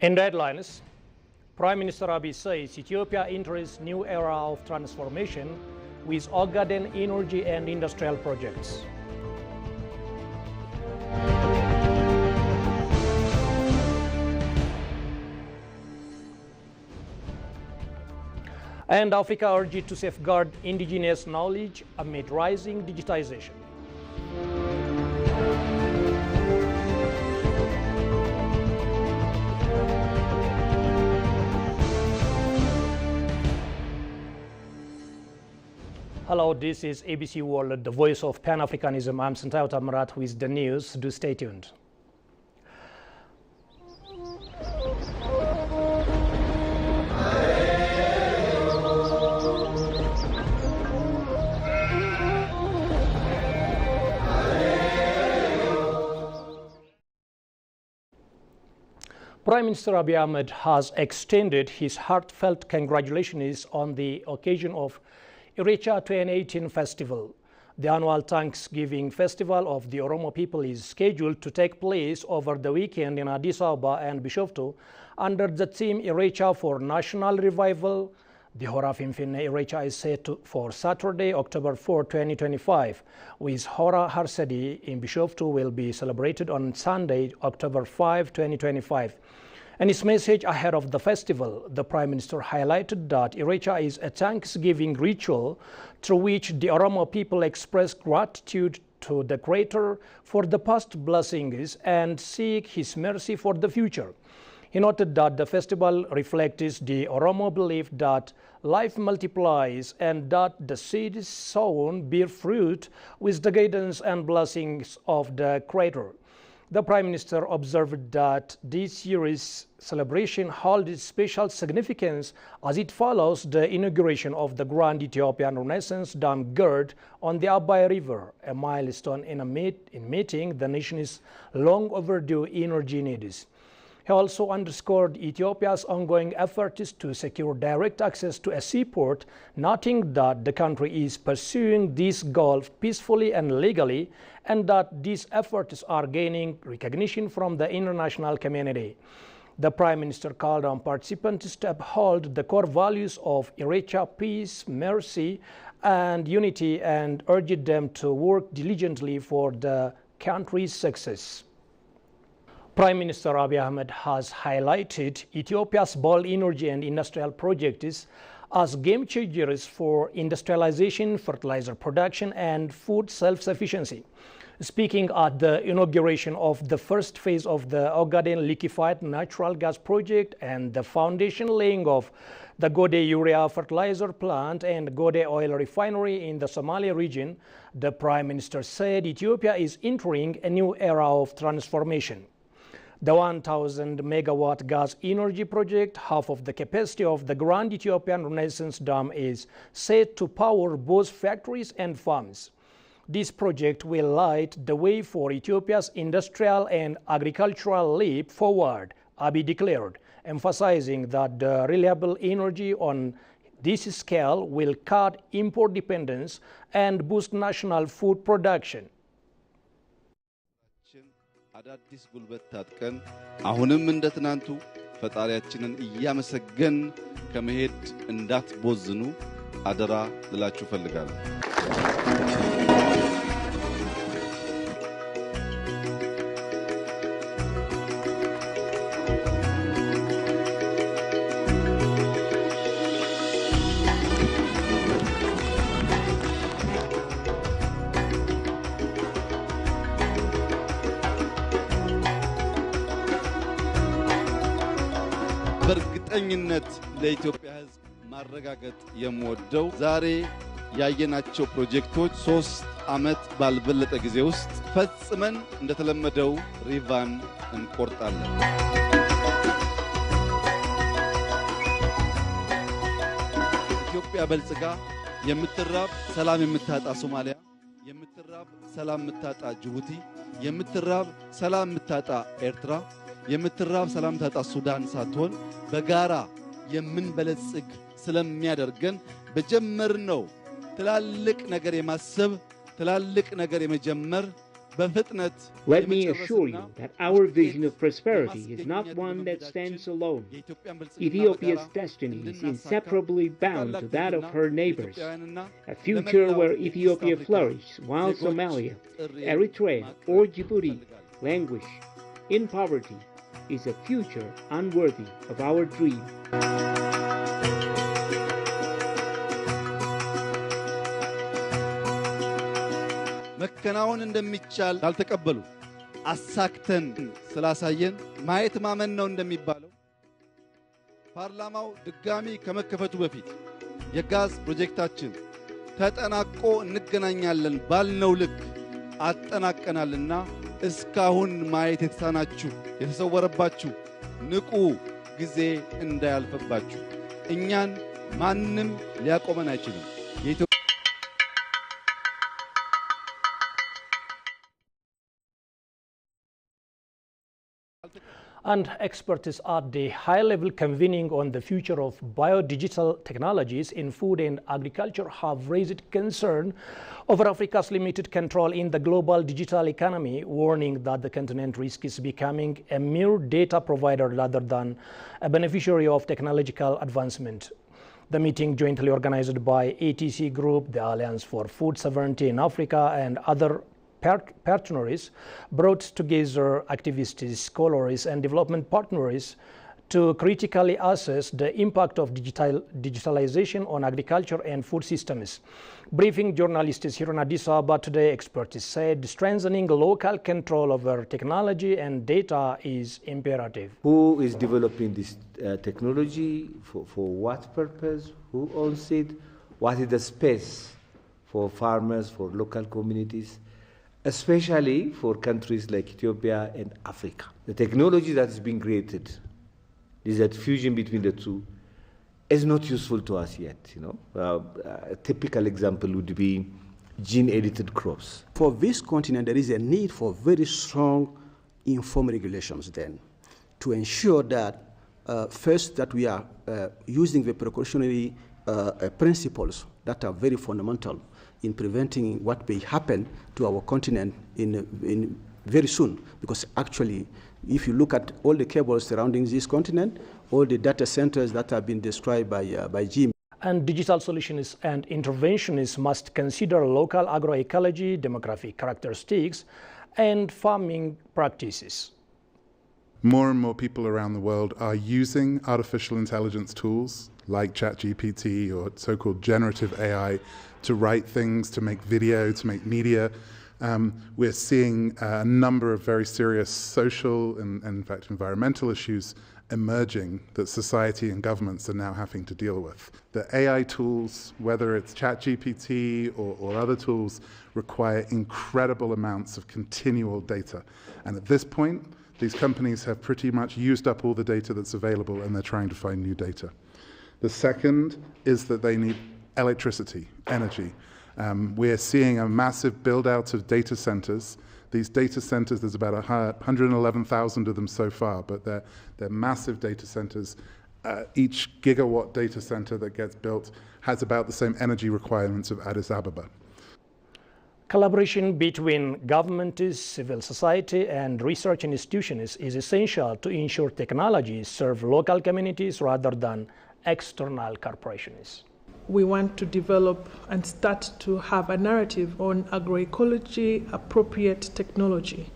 In headlines, Prime Minister Abiy says Ethiopia enters new era of transformation with Ogaden energy and industrial projects. And Africa urged to safeguard indigenous knowledge amid rising digitization. Hello, this is ABC World, the voice of Pan-Africanism. I'm Santayo Tamarat with the news. Do stay tuned. Prime Minister Abiy Ahmed has extended his heartfelt congratulations on the occasion of Irrecha 2018 Festival. The annual Thanksgiving Festival of the Oromo people is scheduled to take place over the weekend in Addis Ababa and Bishoftu under the theme Irrecha for National Revival. The Hora Finfinne Irrecha is set for Saturday, October 4, 2025, with Hora Harsadi in Bishoftu will be celebrated on Sunday, October 5, 2025. In his message ahead of the festival, the Prime Minister highlighted that Irrecha is a Thanksgiving ritual through which the Oromo people express gratitude to the Creator for the past blessings and seek His mercy for the future. He noted that the festival reflects the Oromo belief that life multiplies and that the seeds sown bear fruit with the guidance and blessings of the Creator. The Prime Minister observed that this year's celebration holds special significance as it follows the inauguration of the Grand Ethiopian Renaissance Dam GERD on the Abai River, a milestone in meeting the nation's long overdue energy needs. He also underscored Ethiopia's ongoing efforts to secure direct access to a seaport, noting that the country is pursuing this goal peacefully and legally, and that these efforts are gaining recognition from the international community. The Prime Minister called on participants to uphold the core values of Irrecha, peace, mercy, and unity, and urged them to work diligently for the country's success. Prime Minister Abiy Ahmed has highlighted Ethiopia's bold energy and industrial projects as game changers for industrialization, fertilizer production, and food self-sufficiency. Speaking at the inauguration of the first phase of the Ogaden liquefied natural gas project and the foundation laying of the Gode urea fertilizer plant and Gode oil refinery in the Somalia region, the Prime Minister said Ethiopia is entering a new era of transformation. The 1,000 megawatt gas energy project, half of the capacity of the Grand Ethiopian Renaissance Dam, is set to power both factories and farms. This project will light the way for Ethiopia's industrial and agricultural leap forward, Abiy declared, emphasizing that the reliable energy on this scale will cut import dependence and boost national food production. አዳዲስ ጉልበት ታጥቀን አሁንም እንደትናንቱ ፈጣሪያችንን እያመሰገን ከመሄድ እንዳትቦዝኑ አደራ ልላችሁ ፈልጋለሁ። በእርግጠኝነት ለኢትዮጵያ ሕዝብ ማረጋገጥ የምወደው ዛሬ ያየናቸው ፕሮጀክቶች 3 ዓመት ባልበለጠ ጊዜ ውስጥ ፈጽመን እንደተለመደው ሪቫን እንቆርጣለን። ኢትዮጵያ በልጽጋ የምትራብ ሰላም የምታጣ ሶማሊያ፣ የምትራብ ሰላም የምታጣ ጅቡቲ፣ የምትራብ ሰላም የምታጣ ኤርትራ፣ የምትራብ ሰላም ታጣ ሱዳን ሳትሆን በጋራ የምንበለጽግ ስለሚያደርገን በጀመርነው ትላልቅ ነገር የማሰብ ትላልቅ ነገር የመጀመር በፍጥነት Let me assure you that our vision of prosperity is not one that stands alone. Ethiopia's destiny is inseparably bound to that of her neighbors. A future where Ethiopia flourishes while Somalia, Eritrea, or Djibouti languish in poverty is a future unworthy of our dream. መከናወን እንደሚቻል ያልተቀበሉ አሳክተን ስላሳየን ማየት ማመን ነው እንደሚባለው ፓርላማው ድጋሚ ከመከፈቱ በፊት የጋዝ ፕሮጀክታችን ተጠናቆ እንገናኛለን ባልነው ልክ አጠናቀናልና እስካሁን ማየት የተሳናችሁ የተሰወረባችሁ ንቁ፣ ጊዜ እንዳያልፈባችሁ። እኛን ማንም ሊያቆመን አይችልም። And experts at the high-level convening on the future of biodigital technologies in food and agriculture have raised concern over Africa's limited control in the global digital economy, warning that the continent risks becoming a mere data provider rather than a beneficiary of technological advancement. The meeting, jointly organized by ATC Group, the Alliance for Food Sovereignty in Africa, and other partners, brought together activists, scholars, and development partners to critically assess the impact of digitalization on agriculture and food systems. Briefing journalists here in Addis Ababa today, experts said strengthening local control over technology and data is imperative. Who is developing this technology? For what purpose? Who owns it? What is the space for farmers, for local communities? Especially for countries like Ethiopia and Africa. The technology that is being created, is that fusion between the two, is not useful to us yet. A typical example would be gene-edited crops. For this continent, there is a need for very strong informed regulations then to ensure that first that we are using the precautionary principles that are very fundamental in preventing what may happen to our continent in very soon. Because actually, if you look at all the cables surrounding this continent, all the data centers that have been described by Jim. And digital solutions and interventionists must consider local agroecology, demographic characteristics, and farming practices. More and more people around the world are using artificial intelligence tools like ChatGPT or so-called generative AI to write things, to make video, to make media. We're seeing a number of very serious social and in fact, environmental issues emerging that society and governments are now having to deal with. The AI tools, whether it's ChatGPT or other tools, require incredible amounts of continual data. And at this point, these companies have pretty much used up all the data that's available and they're trying to find new data. The second is that they need electricity, energy. We're seeing a massive build-out of data centers. These data centers, there's about 111,000 of them so far, but they're massive data centers. Each gigawatt data center that gets built has about the same energy requirements of Addis Ababa. Collaboration between governments, civil society, and research institutions is essential to ensure technologies serve local communities rather than external corporations. We want to develop and start to have a narrative on agroecology appropriate technology,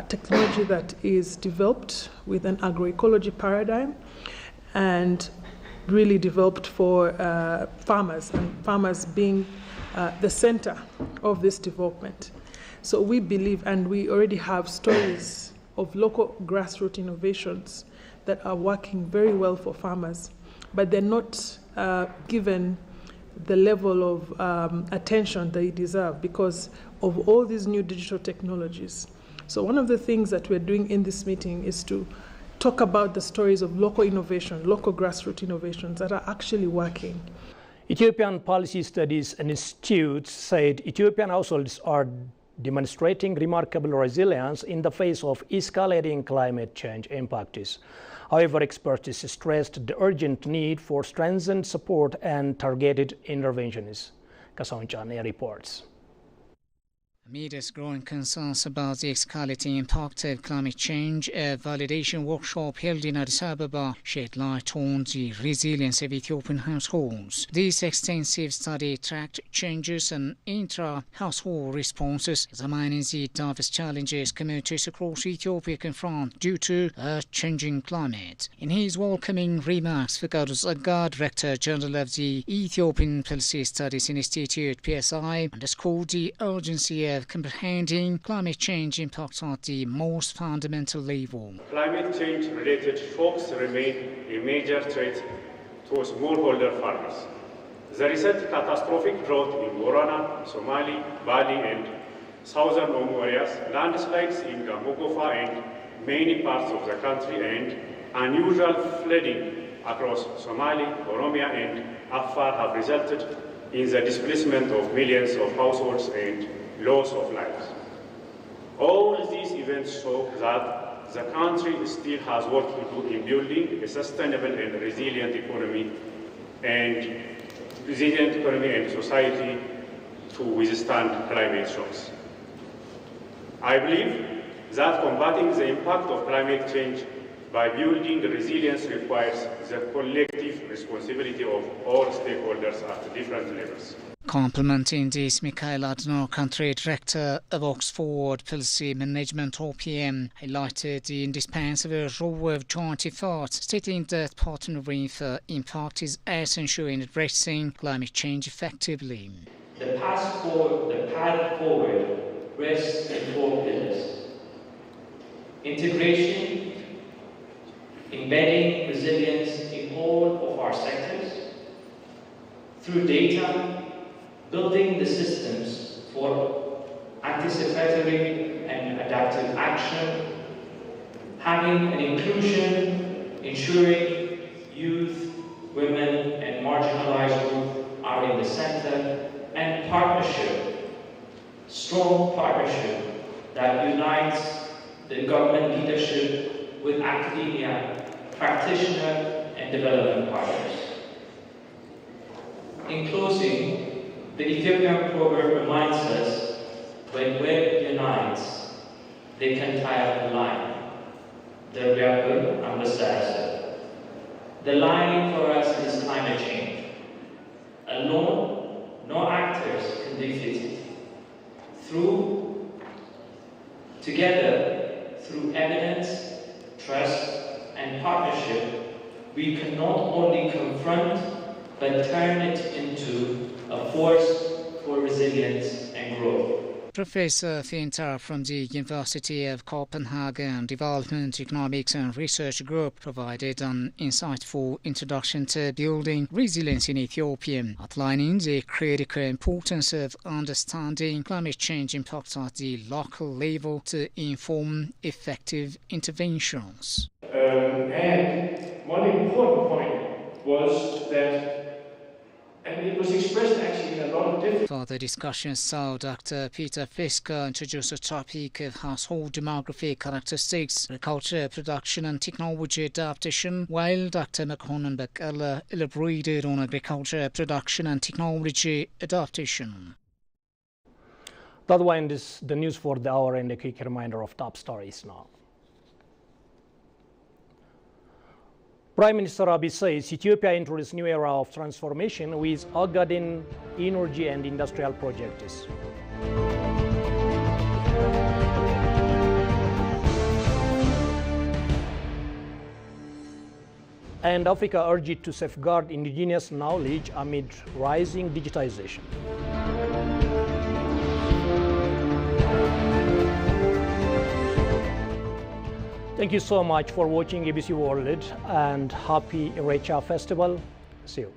technology that is developed with an agroecology paradigm and really developed for farmers, and farmers being the center of this development. So we believe, and we already have stories of local grassroots innovations that are working very well for farmers, but they're not given the level of attention they deserve because of all these new digital technologies. So one of the things that we're doing in this meeting is to talk about the stories of local innovation, local grassroots innovations that are actually working. Ethiopian Policy Studies Institute said Ethiopian households are demonstrating remarkable resilience in the face of escalating climate change impacts. However, experts stressed the urgent need for strengthened support and targeted interventions. Kasaun Chane reports. Amid growing concerns about the escalating impact of climate change, a validation workshop held in Addis Ababa shed light on the resilience of Ethiopian households. This extensive study tracked changes in intra-household responses, examining the diverse challenges communities across Ethiopia confront due to a changing climate. In his welcoming remarks, Fiqadu Tsagga, Director General of the Ethiopian Policy Studies Institute, PSI, underscored the urgency of comprehending climate change impacts at the most fundamental level. Climate change related shocks remain a major threat to smallholder farmers. The recent catastrophic drought in Borana, Somali, Bali and southern Omo areas, landslides in Gamogofa and many parts of the country, and unusual flooding across Somali, Oromia and Afar have resulted in the displacement of millions of households and loss of lives. All these events show that the country still has work to do in building a sustainable and resilient economy and society to withstand climate shocks. I believe that combating the impact of climate change by building resilience requires the collective responsibility of all stakeholders at different levels. Complementing this, Mikhail Adnor, Country Director of Oxford Policy Management (OPM), highlighted the indispensable role of joint efforts, stating that partnering for impact is essential in addressing climate change effectively. The path forward rests in 4 pillars: integration, embedding resilience in all of our sectors, through data, building the systems for anticipatory and adaptive action, having an inclusion, ensuring youth, women, and marginalized groups are in the center, and partnership, strong partnership that unites the government leadership with academia, practitioner, and development partners. In closing, the Ethiopian proverb reminds us, when web unites, they can tie up a line. The rebel and the Saracen. The line for us is climate change. Alone, no actors can defeat it. Together, through evidence, trust, and partnership, we can not only confront, but turn it into a force for resilience and growth. Professor Fintar from the University of Copenhagen Development Economics and Research Group provided an insightful introduction to building resilience in Ethiopia, outlining the critical importance of understanding climate change impacts at the local level to inform effective interventions. And one important point was that, and it was expressed actually in a lot of different... Further discussions saw Dr. Peter Fisker introduce a topic of household demography characteristics, agriculture, production and technology adaptation, while Dr. Makhonan Bakala elaborated on agriculture, production and technology adaptation. That winds the news for the hour, and a quick reminder of top stories now. Prime Minister Abiy says Ethiopia enters a new era of transformation with Ogaden energy and industrial projects. And Africa urged to safeguard indigenous knowledge amid rising digitization. Thank you so much for watching ABC World, and happy Irecha Festival. See you.